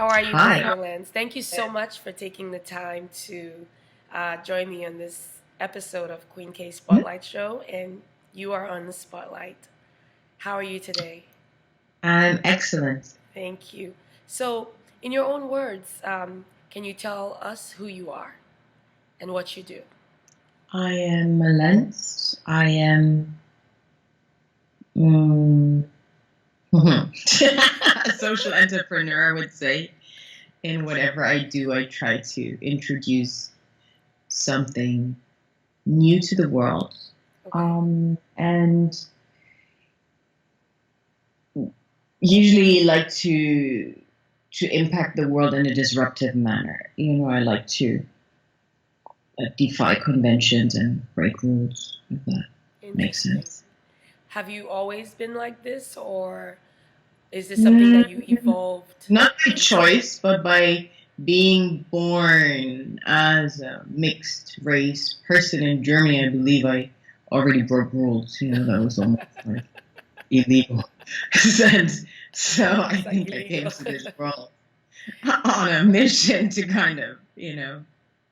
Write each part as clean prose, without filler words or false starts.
How are you, Miss Hi. Mallence? Thank you so much for taking the time to join me on this episode of Queenkay Spotlight Show, and you are on the spotlight. How are you today? I'm excellent. Thank you. So, in your own words, can you tell us who you are and what you do? I am Mallence. I am mm, a social entrepreneur, I would say. In whatever I do, I try to introduce something new to the world, Okay. and usually like to impact the world in a disruptive manner. I like to defy conventions and break rules, if that makes Interesting. sense. Have you always been like this, or is this something that you Mm, evolved Not by into? choice, but by being born as a mixed race person in Germany. I believe I already broke rules. That was almost like illegal. and so I It's like think I came illegal. to this world on a mission to kind of,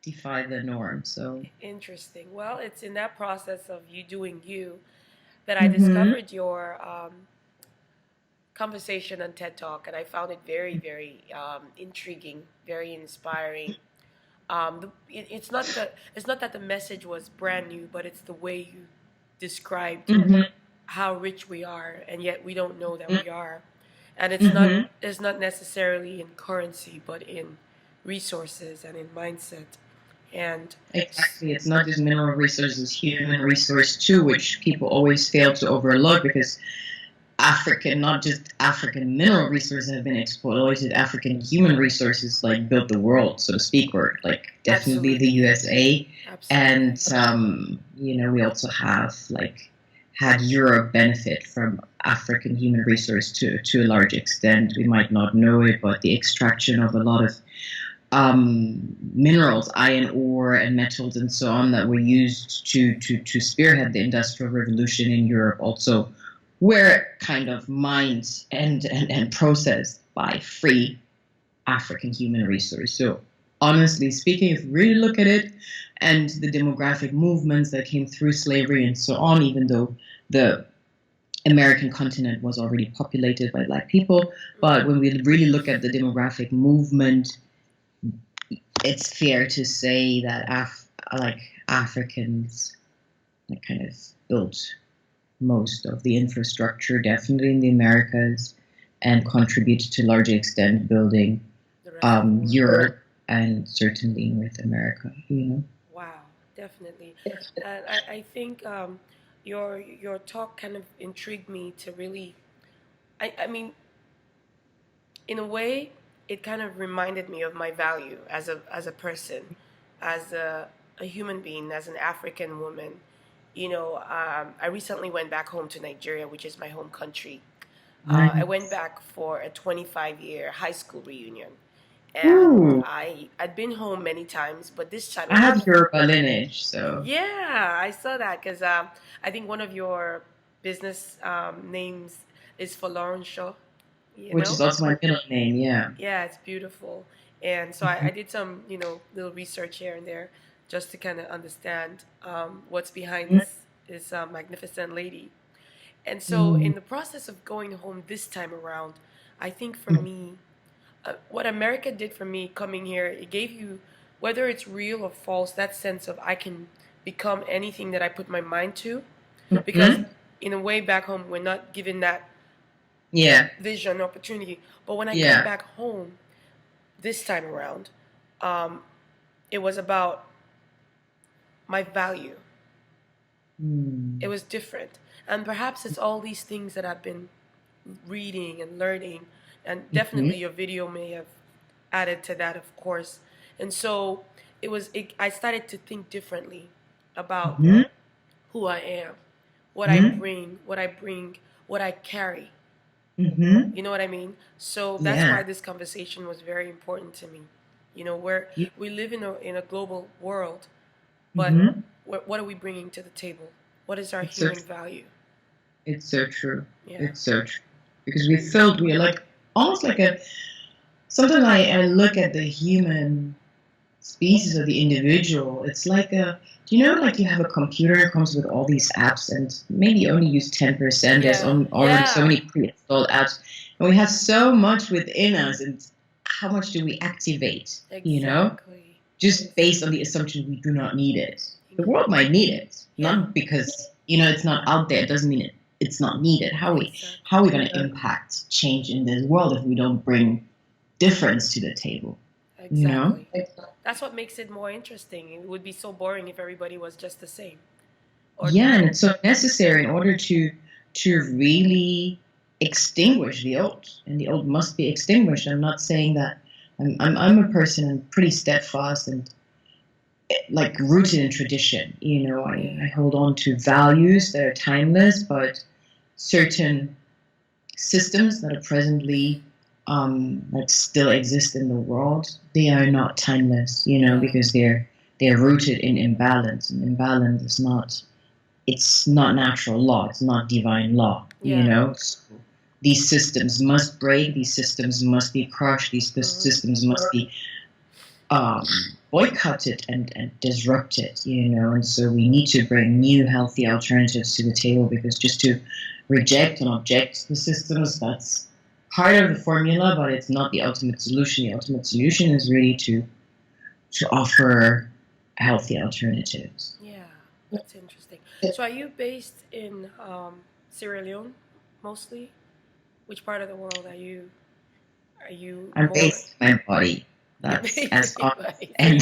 defy the norm. So, Interesting. Well, it's in that process of you doing you that I hmm discovered your conversation on TED Talk, and I found it very, very intriguing, very inspiring. It's not that the message was brand new, but it's the way you described hmm how rich we are, and yet we don't know that we are. And hmm it's not necessarily in currency, but in resources and in mindset. And exactly. It's not just mineral resources, human resource too, which people always fail to overlook because African, not just African mineral resources have been exploited, African human resources like built the world, so to speak, or like definitely the absolutely, USA. And, absolutely. we also have like had Europe benefit from African human resource to a large extent. We might not know it, but the extraction of a lot of minerals, iron ore and metals and so on that were used to spearhead the Industrial Revolution in Europe also were kind of mined and processed by free African human resource. So honestly speaking, if you really look at it and the demographic movements that came through slavery and so on, even though the American continent was already populated by black people, but when we really look at the demographic movement, it's fair to say that Africans like kind of built most of the infrastructure, definitely in the Americas, and contributed to a large extent building The rest of the world. Europe and certainly North America. Wow, definitely. And I think your talk kind of intrigued me to really. I mean, in a way, it kind of reminded me of my value as a person, as a human being, as an African woman. I recently went back home to Nigeria, which is my home country. I went Nice. back for a 25-year high school reunion, and Ooh, I'd been home many times, but this time I have Yoruba lineage, so yeah, I saw that because I think one of your business names is for Lauren Shaw, you which is know? also my middle name, yeah. Yeah, it's beautiful. And so I did some, little research here and there just to kind of understand what's behind this magnificent lady. And so Mm-hmm. in the process of going home this time around, I think for me, what America did for me coming here, it gave you, whether it's real or false, that sense of I can become anything that I put my mind to. Because Mm-hmm. in a way, back home, we're not given that Yeah, vision, opportunity. But when I got yeah. back home this time around, um, it was about my value. It Mm. was different. And perhaps it's all these things that I've been reading and learning. And Mm-hmm. definitely your video may have added to that, of course. And so I started to think differently about Mm-hmm. who I am, Mm-hmm. what I bring, what I carry. Mm-hmm. You know what I mean? So that's Yeah. why this conversation was very important to me. Where Yeah. we live in a global world, but Mm-hmm. what are we bringing to the table? What is our It's so human value? it's so true. Yeah. It's so true. Because we are like almost like a sometimes I look at the human species or the individual. It's like do you know, like you have a computer, it comes with all these apps, and maybe you only use 10%. There's Yeah, already so yeah, many pre-installed apps, and we have so much within us, and how much do we activate, exactly. just based on Exactly. the assumption we do not need it. The Mhm. world might need it, Yeah, not because it's not out there. It doesn't mean it's not needed. How are exactly. we going to impact change in this world if we don't bring difference to the table? You know? Exactly. That's what makes it more interesting. It would be so boring if everybody was just the same. Or Yeah, and it's so necessary in order to really extinguish the old, and the old must be extinguished. I'm not saying that. I'm a person. I'm pretty steadfast and like rooted in tradition. I yeah. hold on to values that are timeless, but certain systems that are presently like still exist in the world, they are not timeless. Yeah. Because they're rooted in imbalance, and imbalance is not, it's not natural law, it's not divine law. Yeah. So these systems must break, these systems must be crushed, these Mhm. systems must be um, boycotted and disrupted. And so we need to bring new healthy alternatives to the table, because just to reject and object the systems, that's part of the formula, but it's not the ultimate solution. The ultimate solution is really to offer healthy alternatives. Yeah. That's interesting. So are you based in Sierra Leone mostly? Which part of the world are you I'm more based in my body. you're That's based as in honest my and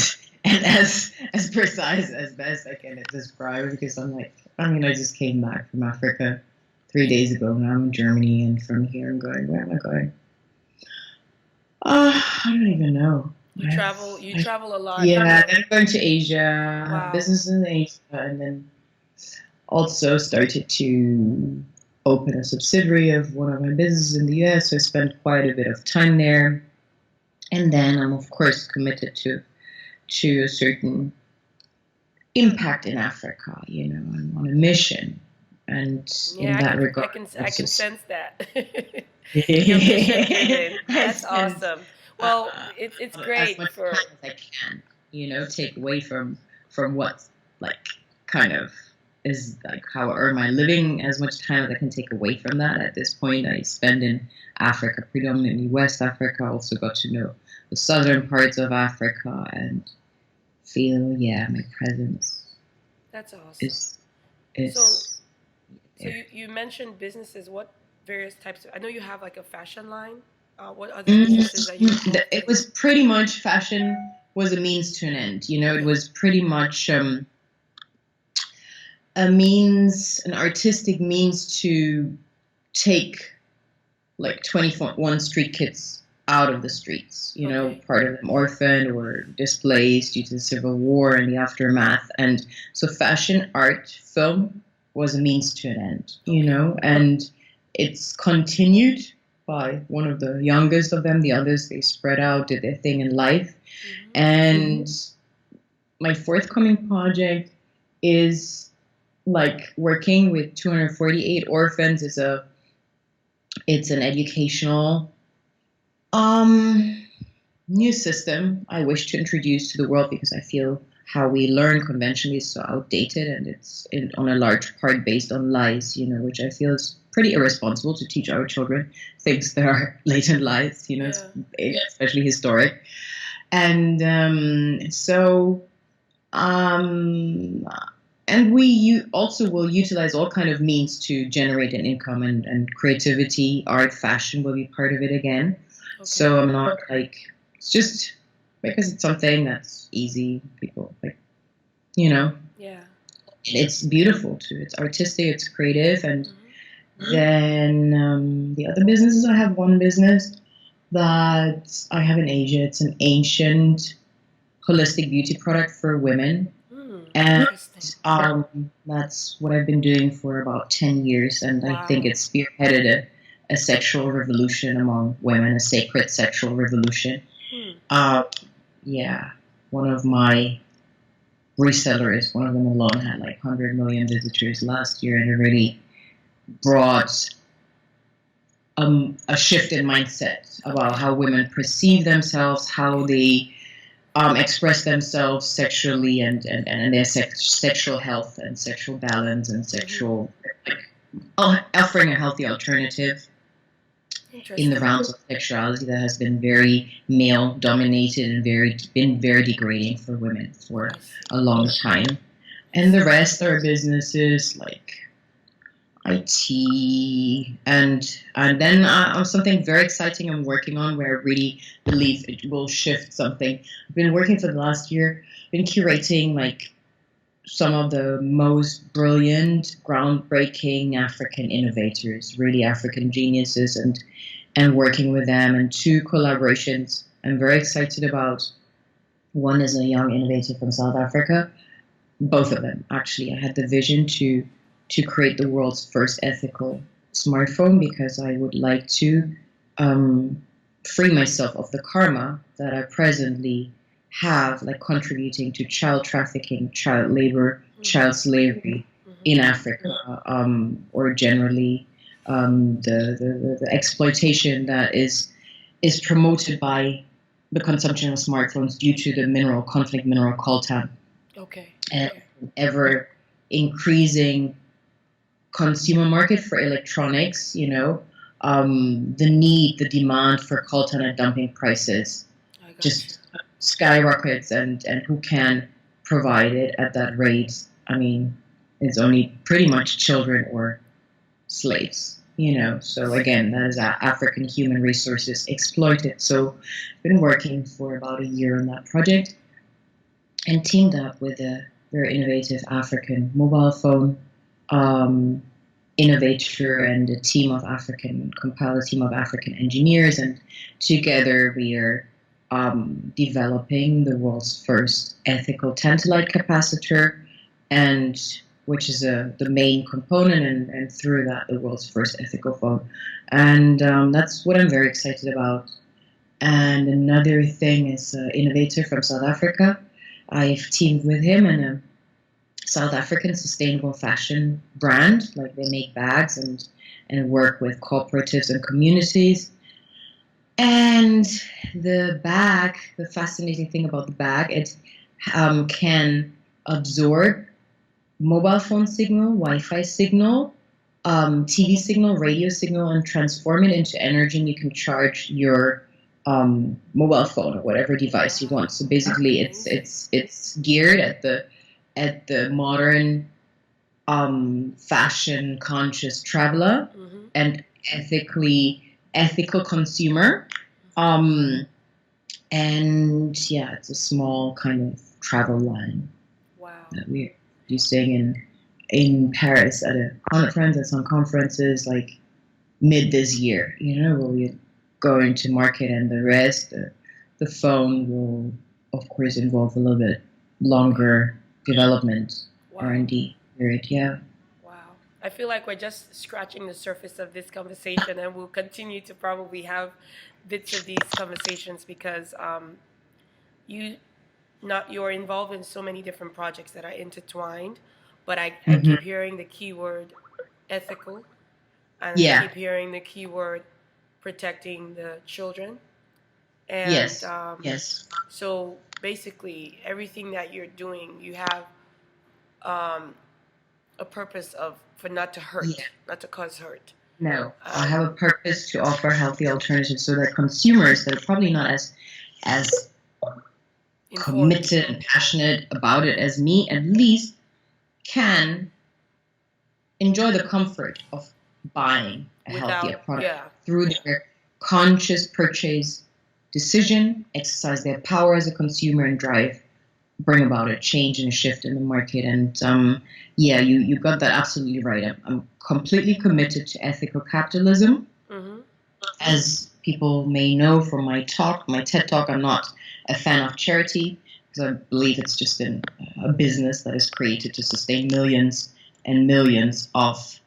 as precise as best I can describe, because I just came back from Africa 3 days ago. Now I'm in Germany, and from here I'm going. Where am I going? I don't even know. you I, travel a lot. yeah, then I'm going to Asia. I have Wow. business in Asia, and then also started to open a subsidiary of one of my businesses in the US. So I spent quite a bit of time there. And then I'm of course committed to a certain impact in Africa. I'm on a mission, and in Yeah, that regard, I it's can just sense that. You're mission driven. I That's spend awesome. uh, Well, it's as great much for time as I can, take away from what, like, kind of is like how I earn my living. As much time as I can take away from that. At this point, I spend in Africa, predominantly West Africa. I also got to know the southern parts of Africa, and feel, yeah, my presence that's awesome. is So is so there. you mentioned businesses. What various types of I know you have like a fashion line. What other businesses are you involved It in? was pretty much, fashion was a means to an end. It Okay. was pretty much a means, an artistic means to take like 21 street kids out of the streets, Okay. part of them orphaned or displaced due to the civil war and the aftermath. And so fashion, art, film was a means to an end, Okay. and it's continued by one of the youngest of them. The others, they spread out, did their thing in life. Mhm. And my forthcoming project is like working with 248 orphans. It's an educational um new system I wish to introduce to the world, because I feel how we learn conventionally is so outdated, and it's on a large part based on lies, which I feel is pretty irresponsible to teach our children things that are latent lies, Yeah. especially historic. And um, and also will utilize all kind of means to generate an income, and creativity, art, fashion will be part of it again. Okay. So I'm not like, it's just because it's something that's easy. People like, you know, Yeah. it's beautiful too. It's artistic, it's creative. And Mhm. then the other businesses, I have one business that I have in Asia. It's an ancient holistic beauty product for women. Hmm. And Interesting. that's what I've been doing for about 10 years. And I think Wow. it spearheaded a sexual revolution among women, a sacred sexual revolution. Hmm. Uh, yeah, one of my resellers, one of them alone, had like 100 million visitors last year, and it really brought a shift in mindset about how women perceive themselves, how they express themselves sexually, and their sexual health and sexual balance and sexual, offering a healthy alternative in the realms of sexuality that has been very male dominated and been very degrading for women for a long time. And the rest are businesses like IT, and then something very exciting I'm working on, where I really believe it will shift something. I've been working for the last year, been curating like some of the most brilliant, groundbreaking African innovators, really African geniuses, and working with them. And two collaborations I'm very excited about. One is a young innovator from South Africa. Both of them, actually. I had the vision to create the world's first ethical smartphone, because I would like to free myself of the karma that I presently have, like contributing to child trafficking, child labor, child slavery in Africa, or generally the exploitation that is promoted by the consumption of smartphones due to the conflict mineral coltan. Okay. And ever increasing consumer market for electronics, the demand for coltan at dumping prices just skyrockets, and who can provide it at that rate? I mean, it's only pretty much children or slaves, So again, that is African human resources exploited. So I've been working for about a year on that project, and teamed up with a very innovative African mobile phone innovator and compiled a team of African engineers, and together we are developing the world's first ethical tantalite capacitor, and which is the main component, and through that the world's first ethical phone, and that's what I'm very excited about. And another thing is an innovator from South Africa. I've teamed with him and a South African sustainable fashion brand. Like, they make bags and work with cooperatives and communities. And the fascinating thing about the bag, it can absorb mobile phone signal, Wi-Fi signal, TV signal, radio signal, and transform it into energy, and you can charge your mobile phone or whatever device you want. So basically, it's geared at the modern fashion conscious traveler and ethical consumer. And yeah, it's a small kind of travel line. Wow. That we're using in Paris at a conference, at some conferences, like mid this year, where we're going to market, and the rest, the phone will, of course, involve a little bit longer development, R&D period. Yeah. Wow. I feel like we're just scratching the surface of this conversation, and we'll continue to probably have bits of these conversations, because you're involved in so many different projects that are intertwined, but I keep hearing the keyword ethical, and I keep hearing the keyword protecting the children. And yes. So basically, everything that you're doing, you have a purpose for not to hurt, not to cause hurt. No, I have a purpose to offer healthy alternatives, so that consumers that are probably not as committed and passionate about it as me, at least can enjoy the comfort of buying a healthier product through their conscious purchase decision, exercise their power as a consumer, and bring about a change and a shift in the market. And you got that absolutely right. I'm completely committed to ethical capitalism. As people may know from my TED Talk, I'm not a fan of charity, because I believe it's just a business that is created to sustain millions and millions of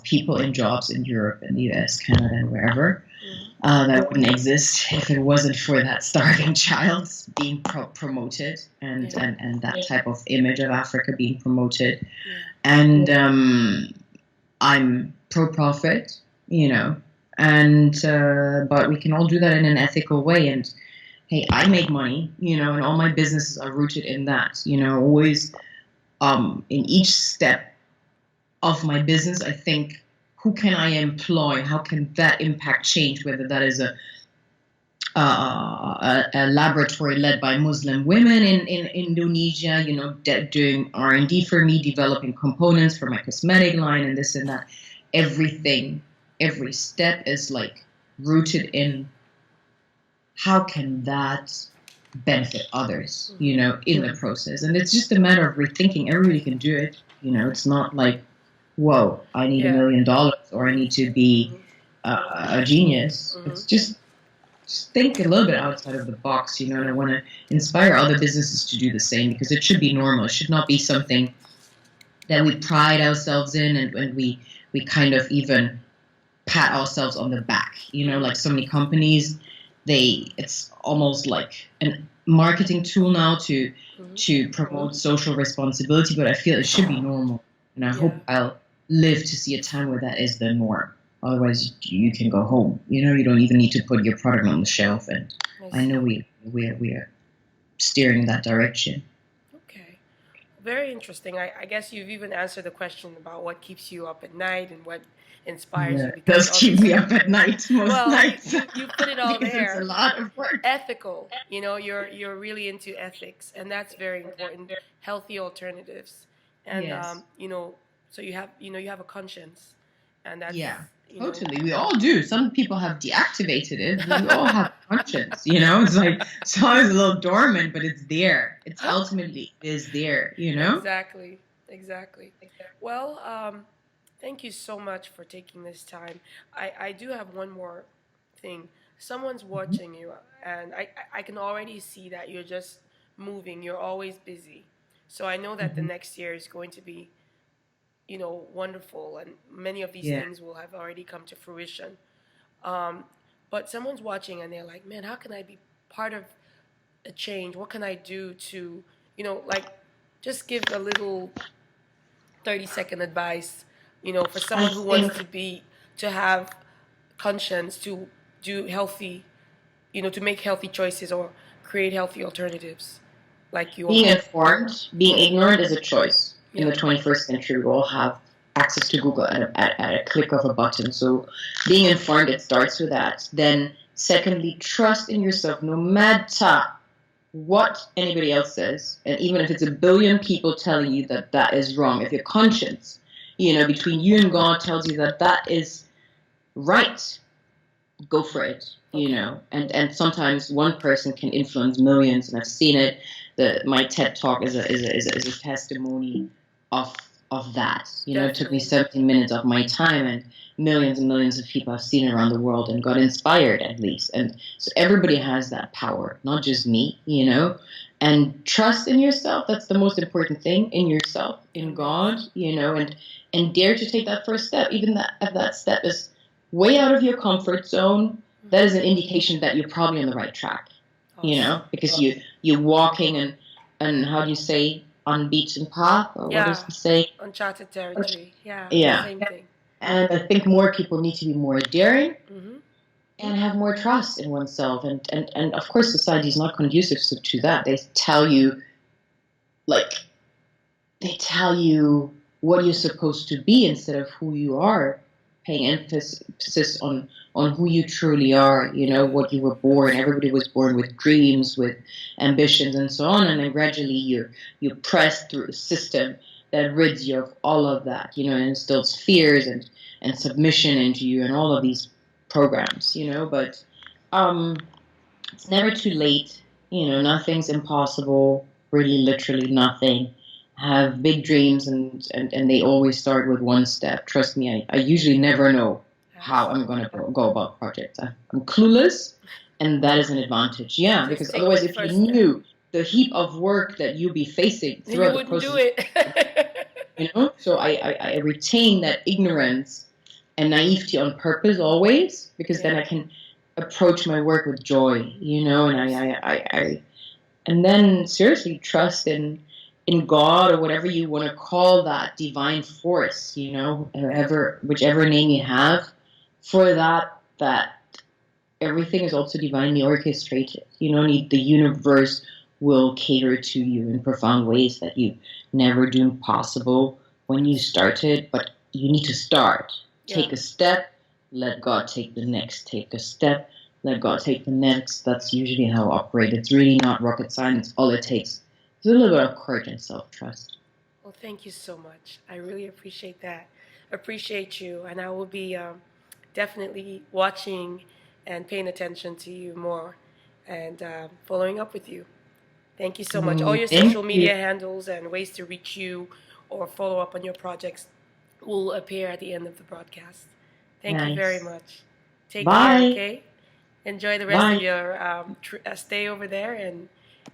people in jobs in Europe and the US, Canada, and wherever. That wouldn't exist if it wasn't for that starving child being promoted, and that type of image of Africa being promoted. And I'm pro-profit, And but we can all do that in an ethical way. And hey, I make money, and all my businesses are rooted in that. Always in each step of my business, I think, who can I employ? How can that impact change? Whether that is a laboratory led by Muslim women in Indonesia, doing R&D for me, developing components for my cosmetic line and this and that. Everything, every step is like rooted in how can that benefit others, in the process. And it's just a matter of rethinking. Everybody can do it. It's not like, whoa, I need $1 million or I need to be a genius. It's just think a little bit outside of the box, and I want to inspire other businesses to do the same, because it should be normal. It should not be something that we pride ourselves in and we kind of even pat ourselves on the back, like so many companies, it's almost like a marketing tool now to promote social responsibility, but I feel it should be normal. And I hope I'll live to see a time where that is the norm. Otherwise, you can go home. You don't even need to put your product on the shelf. And I know we are steering in that direction. Okay, very interesting. I guess you've even answered the question about what keeps you up at night and what inspires you. It does keep me up at night most nights. You put it all there. It's a lot of work. Ethical. You're really into ethics, and that's very important. Healthy alternatives, and Yes. So you have a conscience, and that's Totally. We all do. Some people have deactivated it. We all have conscience, It's like, it's always a little dormant, but it's there. It's ultimately is there, Exactly. Well, thank you so much for taking this time. I do have one more thing. Someone's watching you, and I can already see that you're just moving. You're always busy. So I know that the next year is going to be wonderful, and many of these things will have already come to fruition. But someone's watching and they're like, man, how can I be part of a change? What can I do to, like, just give a little 30-second advice, for someone who wants to have conscience, to do healthy, to make healthy choices or create healthy alternatives, like you. Being informed, being ignorant is a choice. In the 21st century, we all have access to Google at a click of a button. So being informed, it starts with that. Then secondly, trust in yourself, no matter what anybody else says. And even if it's a billion people telling you that that is wrong, if your conscience, between you and God tells you that that is right, go for it, And sometimes one person can influence millions, and I've seen it. My TED Talk is a testimony of that. It took me 17 minutes of my time, and millions of people have seen it around the world and got inspired, at least. And so everybody has that power, not just me, and trust in yourself. That's the most important thing, in yourself, in God, and dare to take that first step, even if that step is way out of your comfort zone. That is an indication that you're probably on the right track, because you're walking and how do you say, unbeaten path, or what does it say? Uncharted territory. Yeah. Same thing. And I think more people need to be more daring and have more trust in oneself. And of course, society is not conducive to that. They tell you what you're supposed to be instead of who you are, paying emphasis on who you truly are, what you were born. Everybody was born with dreams, with ambitions, and so on. And then gradually you're pressed through a system that rids you of all of that, and instills fears and submission into you and all of these programs, But it's never too late. Nothing's impossible, really, literally nothing. Have big dreams, and they always start with one step. Trust me, I usually never know how I'm going to go about projects. I'm clueless, and that is an advantage. Yeah, because otherwise, if you knew the heap of work that you'd be facing throughout the process, you wouldn't do it. So I retain that ignorance and naivety on purpose always, because then I can approach my work with joy, and and then seriously trust in God, or whatever you want to call that divine force, whichever name you have for that that everything is also divinely orchestrated. You know, the universe will cater to you in profound ways that you never deemed possible when you started, but you need to start. Take a step, let God take the next. Take a step, let God take the next. That's usually how I operate. It's really not rocket science. All it takes is a little bit of courage and self-trust. Well, thank you so much. I really appreciate that. Appreciate you, and I will be definitely watching and paying attention to you more and following up with you. Thank you so much. All your social Thank you. media handles and ways to reach you or follow up on your projects will appear at the end of the broadcast. Thank you very Nice. much. Take care, Bye. okay? Enjoy the rest of Bye. your stay over there and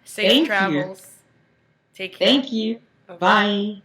safe Thank you. travels. Take care. Thank you. Bye bye. Bye.